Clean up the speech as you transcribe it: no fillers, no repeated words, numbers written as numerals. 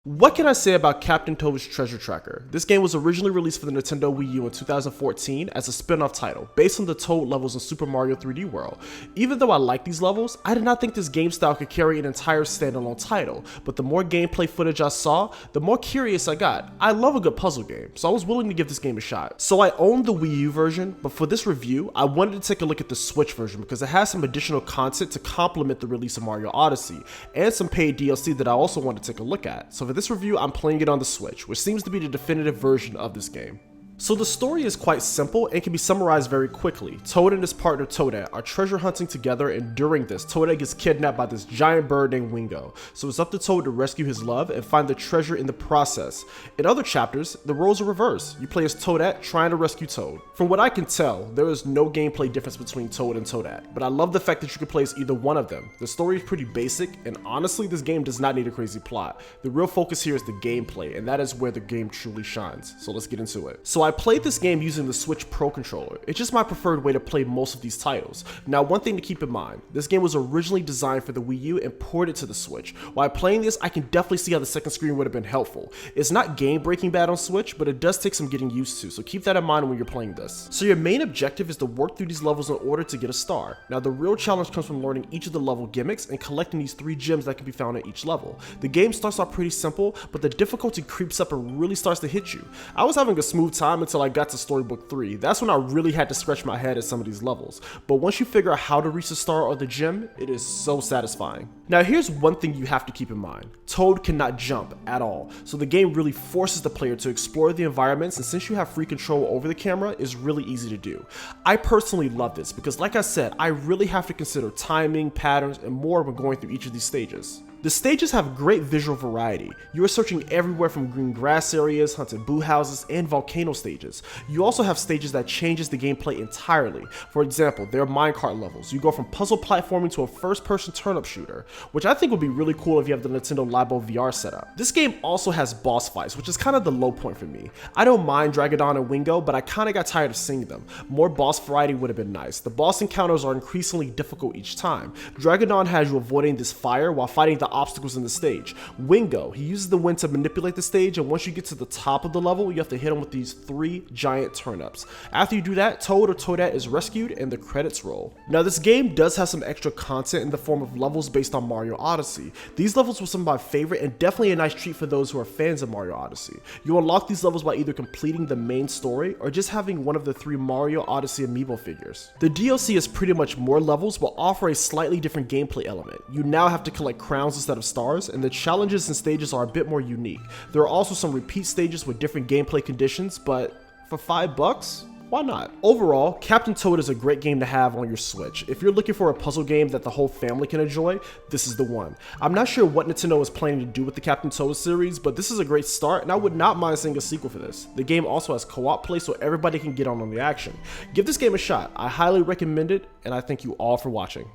What can I say about Captain Toad's Treasure Tracker? This game was originally released for the Nintendo Wii U in 2014 as a spin-off title, based on the Toad levels in Super Mario 3D World. Even though I like these levels, I did not think this game style could carry an entire standalone title, but the more gameplay footage I saw, the more curious I got. I love a good puzzle game, so I was willing to give this game a shot. So I owned the Wii U version, but for this review, I wanted to take a look at the Switch version because it has some additional content to complement the release of Mario Odyssey, and some paid DLC that I also want to take a look at. So for this review, I'm playing it on the Switch, which seems to be the definitive version of this game. So the story is quite simple and can be summarized very quickly. Toad and his partner Toadette are treasure hunting together, and during this, Toadette gets kidnapped by this giant bird named Wingo. So it's up to Toad to rescue his love and find the treasure in the process. In other chapters, the roles are reversed. You play as Toadette trying to rescue Toad. From what I can tell, there is no gameplay difference between Toad and Toadette, but I love the fact that you can play as either one of them. The story is pretty basic, and honestly, this game does not need a crazy plot. The real focus here is the gameplay, and that is where the game truly shines. So let's get into it. So I played this game using the Switch Pro controller. It's just my preferred way to play most of these titles. Now, one thing to keep in mind, this game was originally designed for the Wii U and ported to the Switch. While playing this, I can definitely see how the second screen would have been helpful. It's not game-breaking bad on Switch, but it does take some getting used to, so keep that in mind when you're playing this. So your main objective is to work through these levels in order to get a star. Now, the real challenge comes from learning each of the level gimmicks and collecting these 3 gems that can be found at each level. The game starts off pretty simple, but the difficulty creeps up and really starts to hit you. I was having a smooth time until I got to Storybook 3. That's when I really had to scratch my head at some of these levels. But once you figure out how to reach the star or the gem, it is so satisfying. Now here's one thing you have to keep in mind. Toad cannot jump at all, so the game really forces the player to explore the environments, and since you have free control over the camera, it's really easy to do. I personally love this because, like I said, I really have to consider timing, patterns, and more when going through each of these stages. The stages have great visual variety. You are searching everywhere from green grass areas, haunted boo houses, and volcano stages. You also have stages that changes the gameplay entirely. For example, there are minecart levels. You go from puzzle platforming to a first-person turnip shooter, which I think would be really cool if you have the Nintendo Labo VR setup. This game also has boss fights, which is kind of the low point for me. I don't mind Dragodon and Wingo, but I kind of got tired of seeing them. More boss variety would have been nice. The boss encounters are increasingly difficult each time. Dragodon has you avoiding this fire while fighting the obstacles in the stage. Wingo, he uses the wind to manipulate the stage, and once you get to the top of the level, you have to hit him with these 3 giant turnips. After you do that, Toad or Toadette is rescued and the credits roll. Now this game does have some extra content in the form of levels based on Mario Odyssey. These levels were some of my favorite and definitely a nice treat for those who are fans of Mario Odyssey. You unlock these levels by either completing the main story or just having one of the 3 Mario Odyssey amiibo figures. The DLC is pretty much more levels but offer a slightly different gameplay element. You now have to collect crowns instead of stars, and the challenges and stages are a bit more unique. There are also some repeat stages with different gameplay conditions, but for $5, why not? Overall, Captain Toad is a great game to have on your Switch. If you're looking for a puzzle game that the whole family can enjoy, this is the one. I'm not sure what Nintendo is planning to do with the Captain Toad series, but this is a great start, and I would not mind seeing a sequel for this. The game also has co-op play, so everybody can get on the action. Give this game a shot. I highly recommend it, and I thank you all for watching.